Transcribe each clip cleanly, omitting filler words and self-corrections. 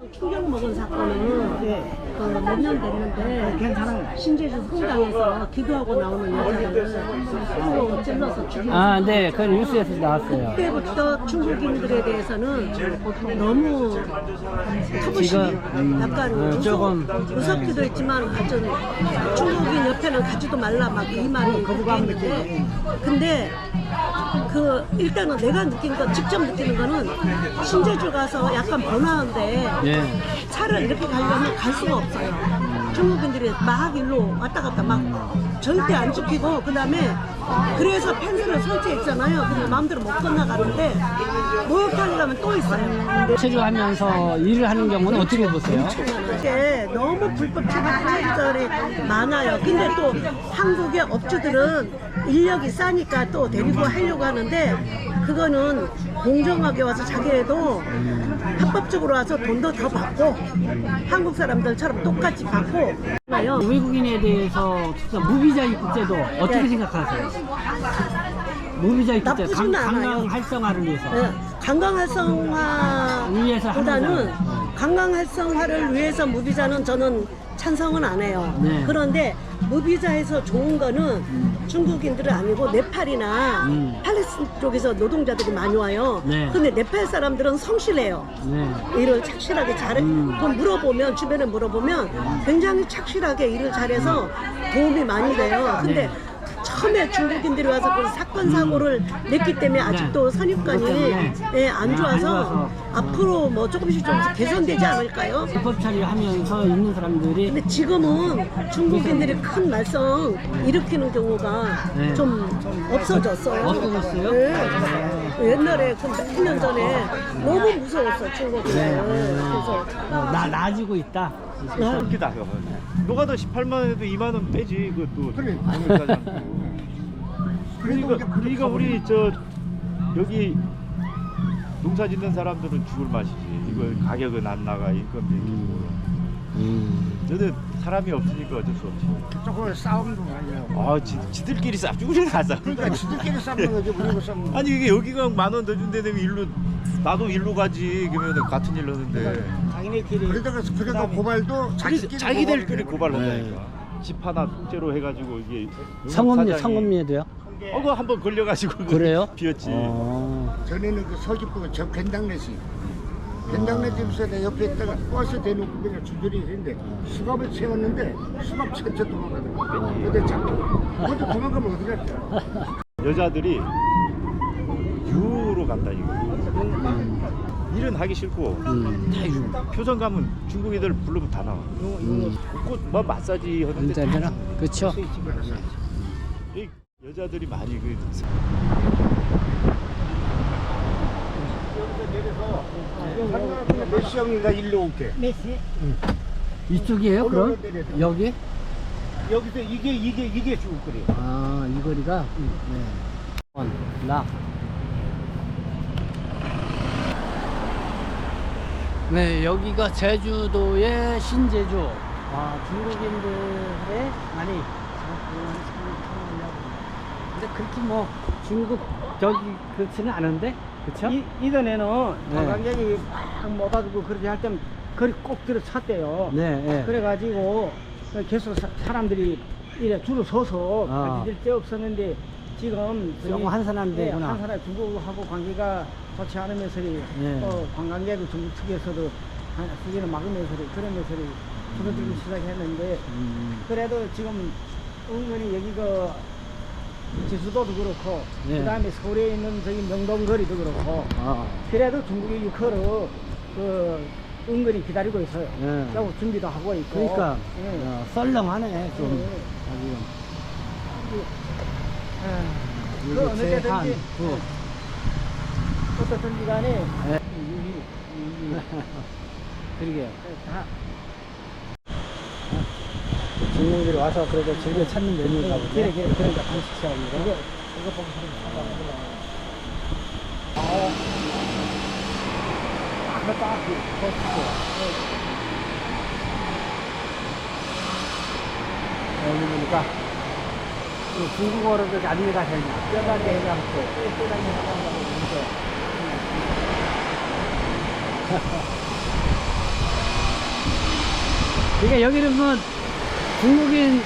충격 먹은 사건은 몇 년 됐는데 괜찮아요. 신제주 성당에서 기도하고 나오는 여자를 서로 찔러서 죽인. 아, 네, 그 뉴스에서 나왔어요. 그때부터 중국인들에 대해서는 너무 터부시기 약간 조금 무섭기도 했지만 완전 중국인 옆에는 가지도 말라 막 이 말이 있는데 근데 일단은 내가 느낀 거 직접 느끼는 거는 신제주 가서 약간 번화한데 네. 차를 이렇게 가려면 갈 수가 없어요. 중국인들이 막 일로 왔다 갔다 막 절대 안 지키고 그다음에 그래서 펜스를 설치했잖아요. 근데 마음대로 못 건너가는데 목욕탕에 가면 또 있어요. 체류하면서 일을 하는 경우는 어떻게 보세요? 이게 너무 불법 체류들이 많아요. 근데 또 한국의 업주들은 인력이 싸니까 또 데리고 하려고 하는데 그거는 공정하게 와서 자기네도 합법적으로 와서 돈도 더 받고 한국 사람들처럼 똑같이 받고 외국인에 대해서 진짜 무비자 입국제도 어떻게 생각하세요? 무비자 입국제 나쁘지는 않아요. 관광 활성화를 위해서. 네, 관광 활성화보다는 관광 활성화를 위해서 무비자는 저는 찬성은 안 해요. 네. 그런데 무비자에서 좋은 거는 중국인들은 아니고 네팔이나 팔레스타인 쪽에서 노동자들이 많이 와요. 네. 근데 네팔 사람들은 성실해요. 네. 일을 착실하게 잘해. 그럼 물어보면 주변에 물어보면 굉장히 착실하게 일을 잘해서 도움이 많이 돼요. 근데 처음에 중국인들이 와서 그 사건 사고를 냈기 때문에 아직도 선입관이 안 좋아서 앞으로 뭐 조금씩 개선되지 않을까요? 불법 처리하면서 있는 사람들이. 근데 지금은 중국인들이 큰 말썽 일으키는 경우가 좀 없어졌어요. 없어졌어요? 네. 옛날에 몇 년 전에 너무 무서웠어 중국인들. 그래서 나아지고 있다. 웃기다 그러면 노가다 18만 원에도 2만 원 빼지 그것도 그래. 그러니까 우리 여기 농사 짓는 사람들은 죽을 맛이지. 이거 가격은 안 나가 인건비 저는 사람이 없으니까 어쩔 수 없지. 조금 싸움도 많이 하고. 지들끼리 싸우지 우리는 안 싸우. 그러니까 지들끼리 싸우는 거지 우리가 싸우는 거. 아니 이게 여기가 10,000원 더 준다면 일로 나도 일로 가지 그러면 같은 일 하는데 자기네끼리. 그래도 고발도 자기들끼리 고발한다니까. 집 하나 통째로 해가지고 이게 성금리에도요? 그거 한번 걸려가지고 그래요? 비었지. 전에는 그 서귀포가 저 벤당내시 집에서 내 옆에 있다가 버스 대놓고 그냥 줄줄이 했는데 수갑을 세웠는데 수갑 전체 도망가더라고. 근데 자꾸 그것도 도망가면 어디 갈까? 여자들이 유로 간다 이거. 일은 하기 싫고 다 유. 표정 가면 중국 애들 부르면 다 나와. 꽃 마사지 하는데 진짜잖아. 그렇죠. 이 여자들이 많이 몇 시경인가 일로 올게. 이쪽이에요? 그럼? 여기? 여기서 이게 죽을 거리. 아, 이 거리가? 네. 락. 네, 여기가 제주도의 신제주. 중국인들의 많이 근데 그렇게 뭐 중국 그렇지는 않은데, 그쵸? 이전에는 관광객이 막 못 와주고 그렇게 할 때는 거리 꼭 들어찼대요. 네. 그래가지고 계속 사람들이 이래 줄을 서서 가지질 데 없었는데 지금 조금 한산한 데구나. 한산한 중국하고 관계가 좋지 않으면서 관광객을 중국 측에서도 수기는 막으면서 그러면서 줄어들기 시작했는데 그래도 지금 은근히 여기가 제주도도 그렇고 그 다음에 서울에 있는 저기 명동거리도 그렇고 그래도 중국의 육허를 은근히 기다리고 있어요. 그리고 준비도 하고 있고. 그러니까 썰렁하네 좀. 그 어느 때든지 어떻든지 간에 그러게요. 다 중국인들이 와서 그래도 즐겨 찾는 메뉴가 보네. 그러니까 간식 시합입니다. 이거 보고 여기 보니까 중국어로도 안내가 되냐. 뼈다귀 해장국, 뼈다귀 해장국 이렇게. 그러니까 여기는 뭐 중국인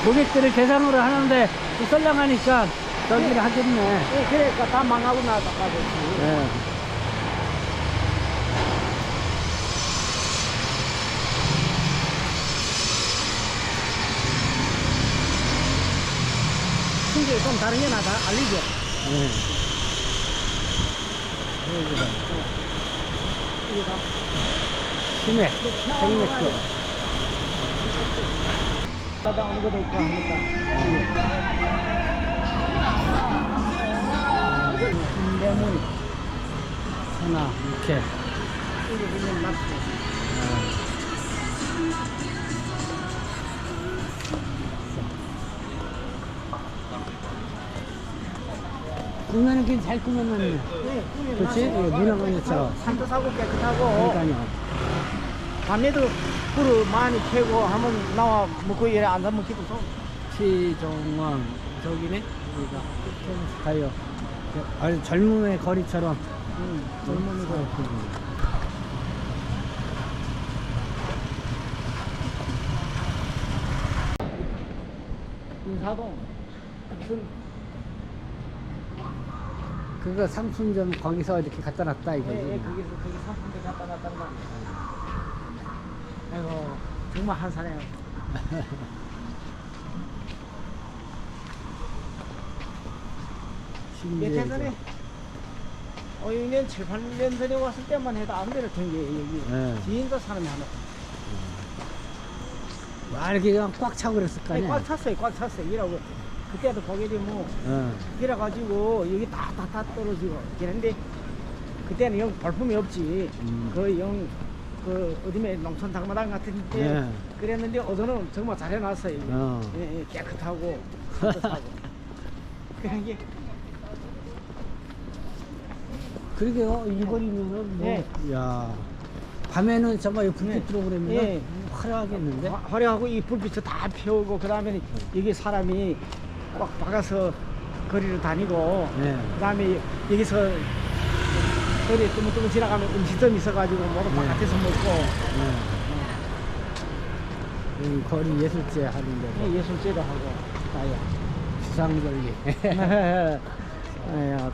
고객들을 대상으로 하는데 또 썰렁하니까 저기를 하겠네. 예, 그러니까 다 망하고 나서 가졌지. 예. 충격이 좀 다른 게 나다 알리죠? 예. 이게 다 치맥, 생맥주. 바다 어느 것도 있고 하니까. 레몬 하나, 이렇게. 이게 보면 막 꾸며는 게 잘 꾸며놨네. 네, 꾸미면 그렇지? 나서 문화관에서. 산뜻하고 깨끗하고 그러니까요. 밤에도 불을 많이 켜고 하면 나와 먹고 이래 앉아 먹기도 좋고. 시종원 저기네. 여기가 가요. 아주 젊음의 거리처럼. 젊은이도 인사동 무슨 그거 상품점 거기서 이렇게 갖다 놨다 이거지. 예, 거기서 거기 상품들 갖다 놨다는 거. 아이고 정말 한산해요. 신기해. 예전에 6년, 7, 8년 전에 왔을 때만 해도 아무데나 된게 여기 네. 지인도 사람이 하나. 와, 이렇게 그냥 꽉 차고 그랬을 거 아니야. 꽉 찼어요, 꽉 찼어요. 이라고 그때도 고객이 뭐 어. 이래가지고 여기 다 떨어지고 그런데 그때는 영 볼품이 없지. 거의 그 어디에 농촌 당마당 같은 데 네. 그랬는데 어제는 정말 잘 해놨어요. 이게. 어. 예, 예, 깨끗하고 산뜻하고 그런 게 그러게요. 이 거리면은 뭐. 네. 야 밤에는 정말 불빛 네. 들어오려면 예. 화려하겠는데. 화려하고 이 불빛을 다 피우고 그 다음에 여기 사람이 꽉 박아서 거리를 다니고 네. 그 다음에 여기서 거리 뚜물뚜물 지나가면 음식점 있어가지고 모두 네. 바깥에서 먹고 여기 거리 예술제 하는데 예, 예술제도 하고 아야 주상절리. 아야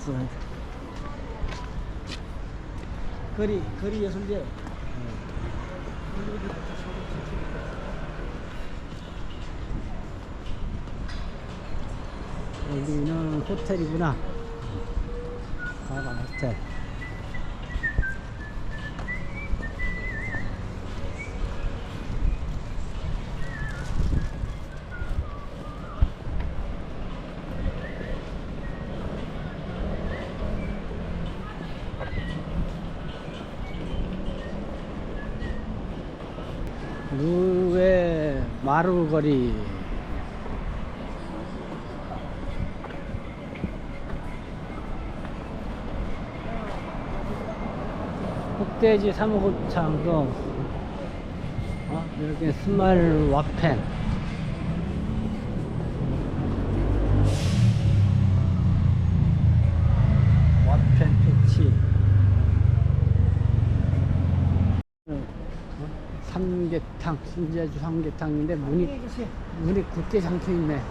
거리 예술제 여기는 호텔이구나. 가방 호텔. 루의 마루거리. 흑돼지 사무곱창도 이렇게 스마일 와펜. 와펜 패치. 삼계탕, 신제주 삼계탕인데 문이 굳게 잠겨 있네.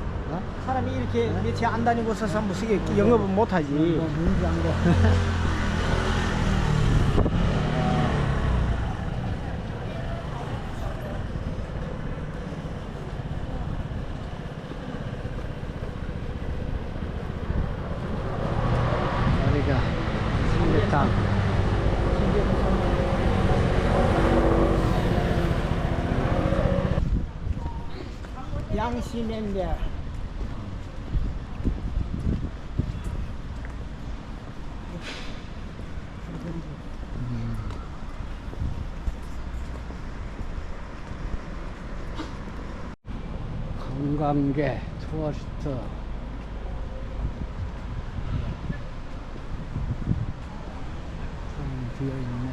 사람이 이렇게 며칠 안 다니고 있어서 무슨 영업은 못하지. 뭐 문도 안 거. 여기가 삼계탕. 양심인데 관광객, 투어리스트. 비어있네.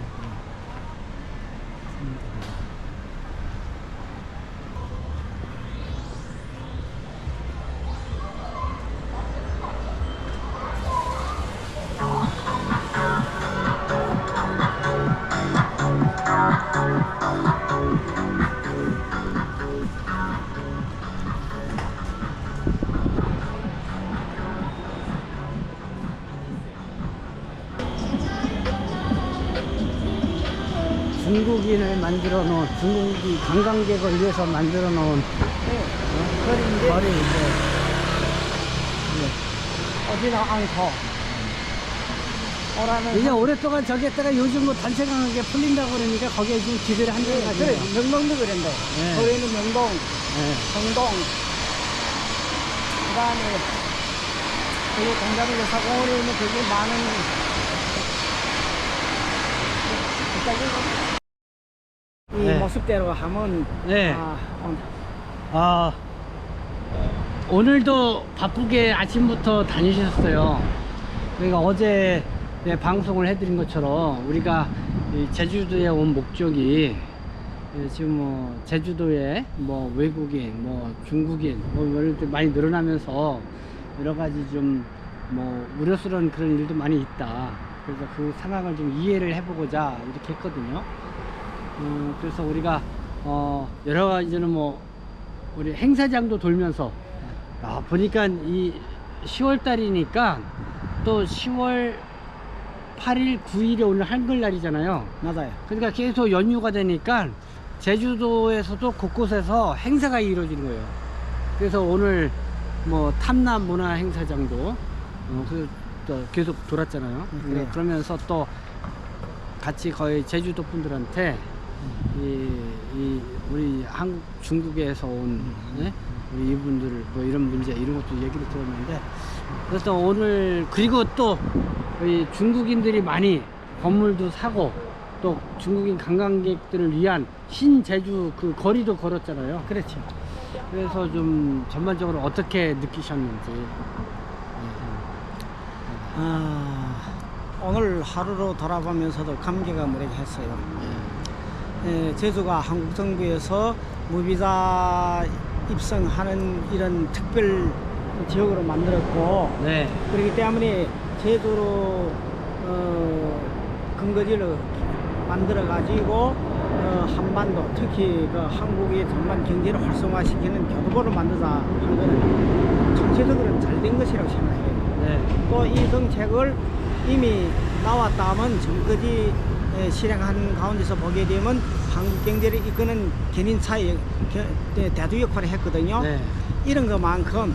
중국인을 만들어 놓은 중국인 관광객을 위해서 만들어 놓은 거리인데 거리인데 어디나 않고 오라는 이제 오랫동안 저기 했다가 요즘 뭐 단체 관광객 풀린다고 그러니까 거기에 지금 기대를 한다는 거 그래 아니에요? 명동도 그랬는데 네. 거기는 명동, 네. 성동, 그다음에 그리고 동작을 사공원에 있는 되게 많은 이 네. 모습대로 하면 네. 오늘 아, 오늘도 바쁘게 아침부터 다니셨어요. 그러니까 어제 방송을 해드린 것처럼 우리가 이 제주도에 온 목적이 지금 뭐 제주도에 뭐 외국인, 뭐 중국인 뭐 이렇게 많이 늘어나면서 여러 가지 좀 뭐 우려스러운 그런 일도 많이 있다. 그래서 그 상황을 좀 이해를 해보고자 이렇게 했거든요. 그래서 우리가 여러 가지는 뭐 우리 행사장도 돌면서 보니까 이 10월 달이니까 또 10월 8일 9일에 오늘 한글날이잖아요. 맞아요. 그러니까 계속 연휴가 되니까 제주도에서도 곳곳에서 행사가 이루어지는 거예요. 그래서 오늘 뭐 탐남 문화 행사장도 또 계속 돌았잖아요. 그래요. 그러면서 또 같이 거의 제주도 분들한테 우리 한국 중국에서 온 우리 이분들 뭐 이런 문제 이런 것도 얘기를 들었는데, 그래서 오늘 그리고 또 우리 중국인들이 많이 건물도 사고 또 중국인 관광객들을 위한 신제주 그 거리도 걸었잖아요. 그렇죠. 그래서 좀 전반적으로 어떻게 느끼셨는지. 오늘 하루로 돌아보면서도 감개가 무량했어요. 제주가 한국 정부에서 무비자 입성하는 이런 특별 지역으로 만들었고, 네. 그렇기 때문에 제주로 근거지를 만들어 가지고 한반도, 특히 그 한국의 전반 경제를 활성화시키는 교두보를 만들자 한 거는 전체적으로 잘 된 것이라고 생각해요. 네. 또 이 정책을 이미 나왔다 하면 전까지 실행하는 가운데서 보게 되면 한국 경제를 이끄는 견인차의 대두 역할을 했거든요. 네. 이런 것만큼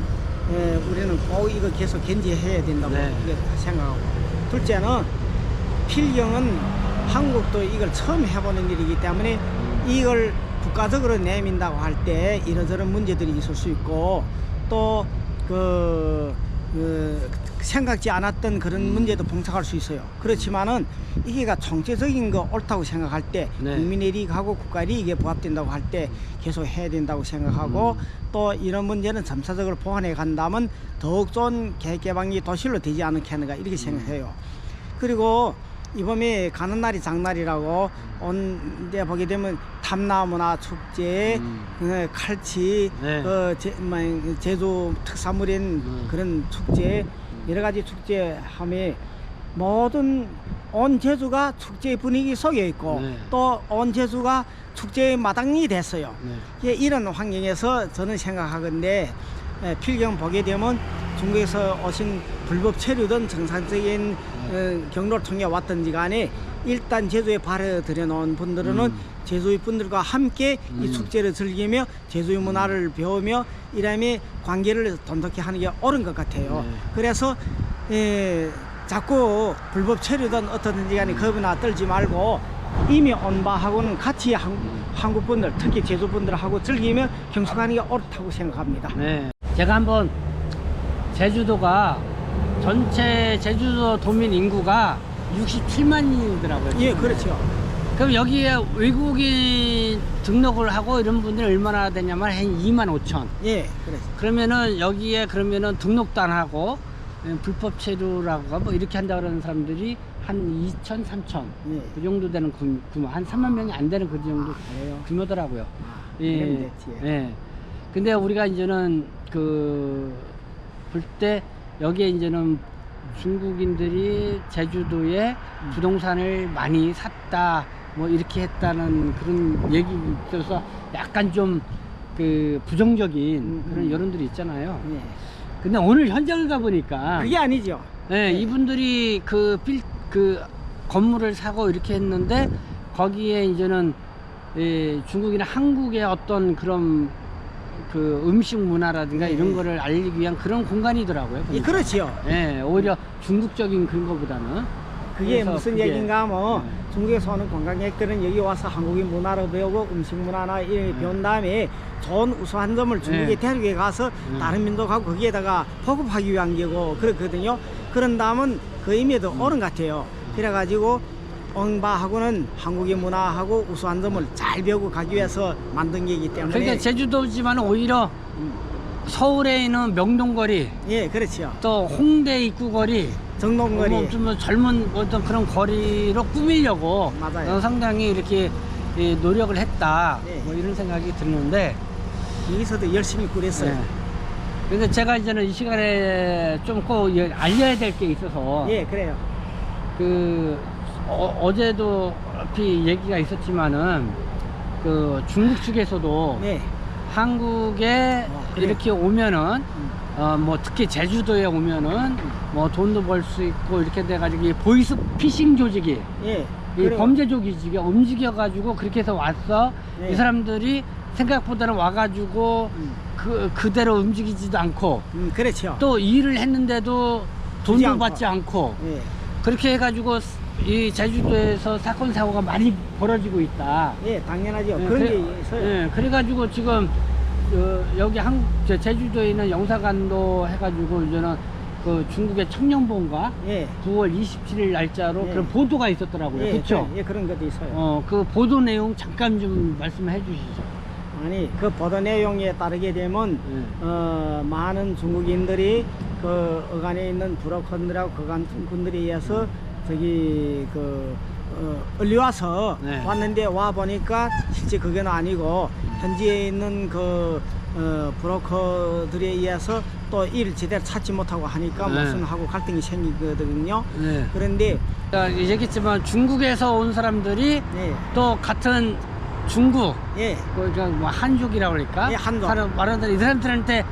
우리는 꼭 이거 계속 견지해야 된다고 네. 생각하고, 둘째는 필경은 한국도 이걸 처음 해보는 일이기 때문에 이걸 국가적으로 내민다고 할 때 이러저런 문제들이 있을 수 있고, 또 생각지 않았던 그런 문제도 봉착할 수 있어요. 그렇지만은 이게가 총체적인 거 옳다고 생각할 때, 네. 국민의 이익하고 국가의 이익에 부합된다고 할 때 계속 해야 된다고 생각하고, 또 이런 문제는 점차적으로 보완해 간다면 더욱 좋은 계획개방이 도실로 되지 않겠는가 이렇게 생각해요. 그리고 이번에 가는 날이 장날이라고 온데 보게 되면 탐나무나 축제, 칼치, 네. 제주 특산물인 그런 축제, 여러 가지 축제 하면 모든 온 제주가 축제의 분위기 속에 있고, 네. 또 온 제주가 축제의 마당이 됐어요. 네. 이런 환경에서 저는 생각하건데, 필경 보게 되면 중국에서 오신 불법 체류든 정상적인 경로를 통해 왔든지 간에 일단 제주에 발을 들여놓은 분들은 제주의 분들과 함께 이 축제를 즐기며 제주의 문화를 배우며 이러면 관계를 돈독히 하는 게 옳은 것 같아요. 네. 그래서 자꾸 불법 체류든 어떻든지 간에 겁이나 떨지 말고 이미 온 바하고는 같이 한국 분들, 특히 제주 분들하고 즐기며 경축하는 게 옳다고 생각합니다. 네. 제가 한번 제주도가 전체 제주도 도민 인구가 67만이더라고요. 예, 그렇죠. 그럼 여기에 외국인 등록을 하고 이런 분들이 얼마나 되냐면 한 2만 5천. 예, 그렇죠. 그러면은 여기에 그러면은 등록도 안 하고 불법 체류라고 뭐 이렇게 한다 그러는 사람들이 한 2천, 3천 예. 그 정도 되는 규모, 한 3만 명이 안 되는 그 정도 그래요? 규모더라고요. 그러면 됐지. 예. 근데 우리가 이제는 볼 때 여기에 이제는 중국인들이 제주도에 부동산을 많이 샀다 뭐 이렇게 했다는 그런 얘기 있어서 약간 좀 부정적인 그런 여론들이 있잖아요. 예. 근데 오늘 현장을 가보니까 그게 아니죠. 예, 이분들이 그 건물을 사고 이렇게 했는데 거기에 이제는 중국이나 한국의 어떤 그런 그 음식 문화라든가 이런 거를 알리기 위한 그런 공간이더라고요. 예, 보니까. 그렇지요. 예, 오히려 중국적인 그런 거보다는. 그게 그래서 무슨 그게- 얘기인가 하면 네. 중국에서 오는 관광객들은 여기 와서 한국인 문화를 배우고 음식 문화나 이런 배운 다음에 좋은 우수한 점을 중국에 네. 데리고 가서 다른 민족하고 거기에다가 보급하기 위한 거고 그렇거든요. 그런 다음은 그 의미에도 옳은 것 같아요. 그래가지고 엉바하고는 한국의 문화하고 우수한 점을 잘 배우고 가기 위해서 만든 게이기 때문에 그러니까 제주도지만 오히려 서울에 있는 명동거리, 예, 그렇죠. 또 홍대 입구거리, 정동거리 좀 젊은 어떤 그런 거리로 꾸미려고 맞아요. 상당히 이렇게 노력을 했다. 네. 뭐 이런 생각이 드는데. 여기서도 열심히 꾸렸어요. 네. 그래서 제가 이제는 이 시간에 좀 꼭 알려야 될 게 있어서 예, 그래요. 어제도 얼핏 얘기가 있었지만은 그 중국 측에서도 네. 한국에 그래요? 이렇게 오면은 뭐 특히 제주도에 오면은 뭐 돈도 벌 수 있고 이렇게 돼가지고 이 보이스 피싱 조직이 예. 이 그리고- 범죄 조직이 움직여가지고 그렇게 해서 왔어. 네. 이 사람들이 생각보다는 와가지고 그대로 움직이지도 않고 그렇죠. 또 일을 했는데도 주지 돈도 않고. 받지 않고 예. 그렇게 해가지고 이 제주도에서 사건 사고가 많이 벌어지고 있다. 예, 당연하죠. 예, 그런 그래- 게 있어요. 예, 그래가지고 지금 여기 제주도에 있는 영사관도 해가지고 이제는 그 중국의 청년본가 예. 9월 27일 날짜로 예. 그런 보도가 있었더라고요. 예, 그렇죠? 예, 그런 것도 있어요. 그 보도 내용 잠깐 좀 말씀해 주시죠. 아니, 그 보도 내용에 따르게 되면 많은 중국인들이 그 어간에 있는 브로커들하고 그간분들에 의해서 저기 얼리 와서 네. 왔는데 와 보니까 실제 그게는 아니고 현지에 있는 그 브로커들에 의해서 또 일을 제대로 찾지 못하고 하니까 네. 무슨 하고 갈등이 생기거든요. 네. 그런데 얘기했지만 중국에서 온 사람들이 네. 또 같은 중국, 예, 그러니까 뭐 한족이라고 그럴까? 예, 한족. 말하는 이 사람들한테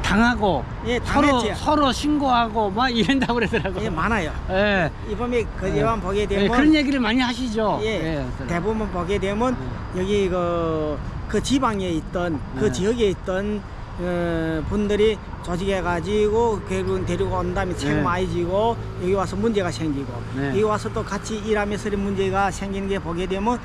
당하고 예, 서로 당했지. 서로 신고하고 막 이런다고 그러더라고요. 예, 많아요. 예. 이번에 그 예만 보게 예, 되면 그런 얘기를 많이 하시죠. 예, 예, 대부분 보게 되면 여기 그 지방에 있던 그 네. 지역에 있던 분들이 조직해 가지고 결국은 데리고 온 다음에 책 네. 많이 지고 여기 와서 문제가 생기고 네. 여기 와서 또 같이 일하면서 문제가 생기는 게 보게 되면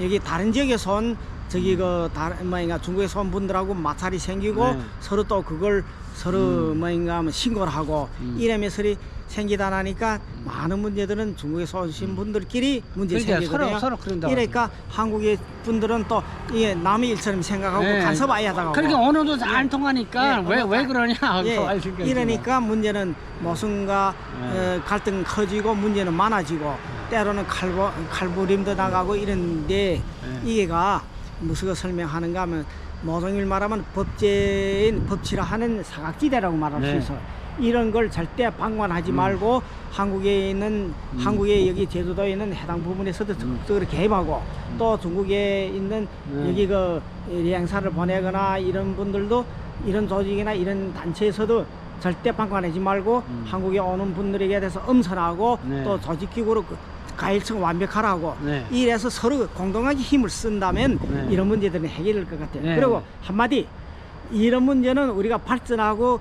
여기 다른 지역에서 온 저기 그 다른 뭐인가 중국에서 온 분들하고 마찰이 생기고 네. 서로 또 그걸 서로 뭐인가 하면 신고를 하고 이러면서 생기다 나니까 많은 문제들은 중국에서 오신 분들끼리 문제 그러니까 생기거든요. 서로 그런다고 이러니까 한국의 분들은 또 이게 남의 일처럼 생각하고 예. 간섭아야다고. 그러니까 언어도 잘 안 통하니까 예, 왜 그러냐 예, 알 생각이 이러니까 문제는 무슨가 예. 갈등 커지고 문제는 많아지고 때로는 칼부림도 나가고 이런데 예. 이게가 무슨 거 설명하는가 하면 모든 일 말하면 법제인 법치라 하는 사각지대라고 말할 네. 수 있어. 이런 걸 절대 방관하지 말고 한국에 있는 한국의 여기 제주도에 있는 해당 부분에서도 적극적으로 개입하고 또 중국에 있는 네. 여기 그 여행사를 보내거나 이런 분들도 이런 조직이나 이런 단체에서도 절대 방관하지 말고 한국에 오는 분들에게 대해서 엄선하고 네. 또 조직기구로 가일성 완벽하라고 네. 이래서 서로 공동하게 힘을 쓴다면 네. 이런 문제들은 해결될 것 같아요. 네. 그리고 한마디 이런 문제는 우리가 발전하고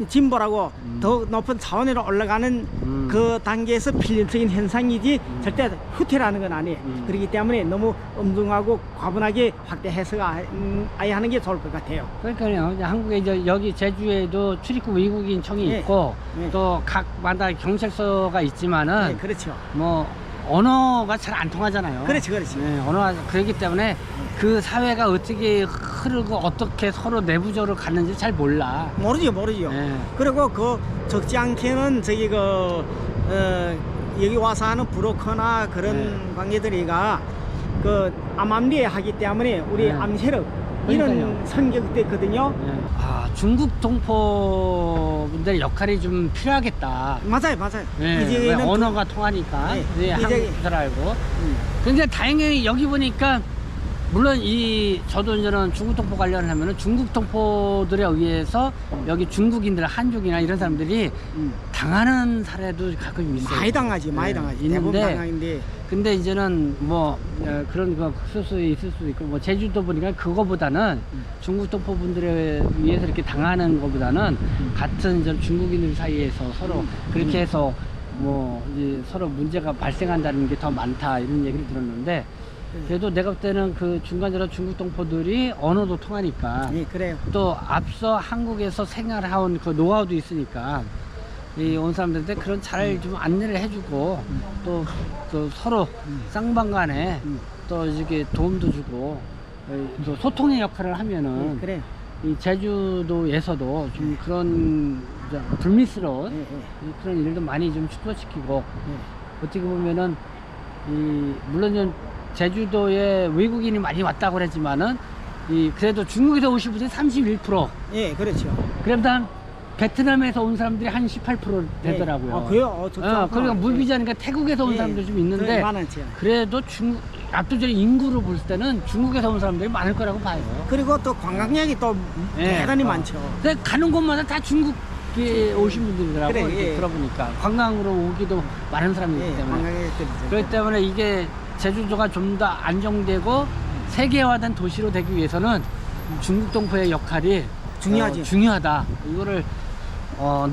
진보라고 더 높은 차원으로 올라가는 그 단계에서 필연적인 현상이지 절대 후퇴라는 건 아니에요. 그렇기 때문에 너무 엄중하고 과분하게 확대해서 아예 하는 게 좋을 것 같아요. 그러니까요. 이제 한국에 이제 여기 제주에도 출입국 외국인청이 네. 있고 네. 또 각마다 경찰서가 있지만은 네, 그렇죠. 뭐 언어가 잘 안 통하잖아요. 그렇지, 그렇지. 네, 언어가 그렇기 때문에 그 사회가 어떻게 흐르고 어떻게 서로 내부적으로 갔는지 잘 몰라. 모르죠. 네. 그리고 그 적지 않게는 저기 여기 와서 하는 브로커나 그런 네. 관계들이가 그 암암리에 하기 때문에 우리 네. 암세력 그러니까요. 이런 성격도 있거든요. 네. 아, 중국 동포분들 역할이 좀 필요하겠다. 맞아요. 네, 이 왜 지역에는 언어가 통하니까 네, 네, 이 한국 지역에- 잘 알고. 근데 다행히 여기 보니까 물론 저도 이제는 중국 동포 관련을 하면은 중국 동포들에 의해서 여기 중국인들, 한족이나 이런 사람들이 당하는 사례도 가끔 있어요. 많이 당하지, 많이 네, 당하지. 대부분 있는데 당하는데. 근데 이제는 뭐 그런 거 있을 수도 있고 뭐 제주도 보니까 그거보다는 중국 동포 분들에 의해서 이렇게 당하는 것보다는 같은 이제 중국인들 사이에서 서로 그렇게 해서 뭐 이제 서로 문제가 발생한다는 게 더 많다 이런 얘기를 들었는데 그래도 내가 볼 때는 그 중간적으로 중국 동포들이 언어도 통하니까 예, 그래요. 또 앞서 한국에서 생활해온 그 노하우도 있으니까 이 온 사람들한테 그런 잘 좀 안내를 해주고 또 서로 쌍방간에 또 이렇게 도움도 주고 또 소통의 역할을 하면은 그래요. 이 제주도에서도 좀 그런 이제 불미스러운 예, 예. 그런 일도 많이 좀 축소시키고 예. 어떻게 보면은 물론 좀 제주도에 외국인이 많이 왔다고 그랬지만은 그래도 중국에서 오신 분이 31%, 예, 그렇죠. 그다음 베트남에서 온 사람들이 한 18% 되더라고요. 아, 그래요? 좋죠. 그러니까 무비자니까 태국에서 온 예, 사람도 좀 있는데 많았지. 그래도 압도적인 인구로 볼 때는 중국에서 온 사람들이 많을 거라고 봐요. 그리고 또 관광객이 또 예. 대단히 많죠. 근데 가는 곳마다 다 중국에 오신 분들이더라고. 그래, 이렇게 예. 들어보니까 관광으로 오기도 많은 사람이기 예, 때문에. 관광객들이. 그렇기 때문에 이게 제주도가 좀 더 안정되고 세계화된 도시로 되기 위해서는 중국 동포의 역할이 중요하지. 중요하다. 이거를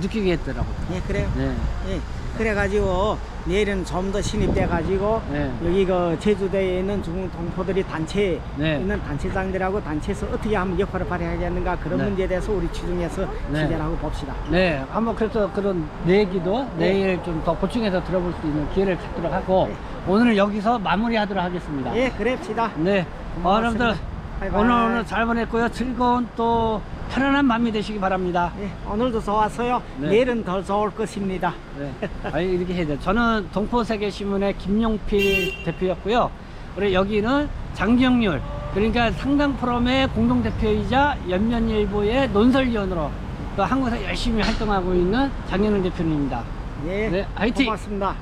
느끼게 했더라고요. 예, 그래요. 네. 예. 그래가지고 내일은 좀 더 신입돼가지고 네. 여기 그 제주도에 있는 중국 동포들이 단체에 네. 있는 단체장들하고 단체에서 어떻게 하면 역할을 발휘하겠는가 그런 네. 문제에 대해서 우리 취중해서 네. 취재를 하고 봅시다. 네, 한번 그래서 그런 얘기도 내일 좀 더 보충해서 들어볼 수 있는 기회를 갖도록 하고 네. 오늘 여기서 마무리하도록 하겠습니다. 예, 그럽시다. 네, 고맙습니다. 여러분들 바이바이. 오늘 잘 보냈고요. 즐거운 또 편안한 밤이 되시기 바랍니다. 예, 오늘도 좋았어요. 네. 내일은 더 좋을 것입니다. 네, 아니, 이렇게 해야 돼요. 저는 동포세계신문의 김용필 대표였고요. 그리고 여기는 장경률, 그러니까 상당포럼의 공동대표이자 연면일보의 논설위원으로 또 한국에서 열심히 활동하고 있는 장경률 대표님입니다. 예, 네, 화이팅! 고맙습니다.